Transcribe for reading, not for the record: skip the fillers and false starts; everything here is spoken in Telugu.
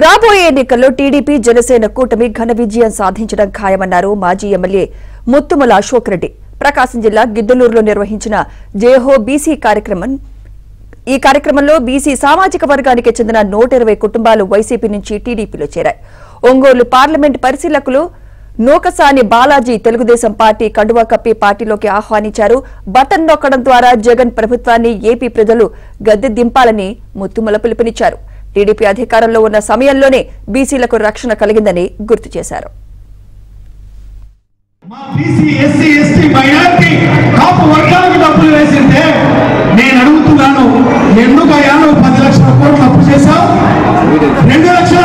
రాబోయే ఎన్నికల్లో టీడీపీ జనసేన కూటమి ఘన విజయం సాధించడం ఖాయమన్నారు మాజీ ఎమ్మెల్యే ముత్తుమల అశోక్ రెడ్డి. ప్రకాశం జిల్లా గిద్దలూరులో నిర్వహించిన జేహో బీసీ కార్యక్రమం. ఈ కార్యక్రమంలో బీసీ సామాజిక వర్గానికి చెందిన 120 కుటుంబాలు వైసీపీ నుంచి టీడీపీలో చేరాయి. ఒంగోలు పార్లమెంట్ పరిశీలకులు నోకసాని బాలాజీ తెలుగుదేశం పార్టీ కండువా కప్పి పార్టీలోకి ఆహ్వానించారు. బటన్ నొక్కడం ద్వారా జగన్ ప్రభుత్వాన్ని ఏపీ ప్రజలు గద్దె దింపాలని ముత్తుమల పిలుపునిచ్చారు. టీడీపీ అధికారంలో ఉన్న సమయంలోనే బీసీలకు రక్షణ కలిగిందని గుర్తు చేశారు. నేను అడుగుతున్నాను, ఎందుకు 10 లక్షల కోట్లు అప్పు చేశావు? 2 లక్షల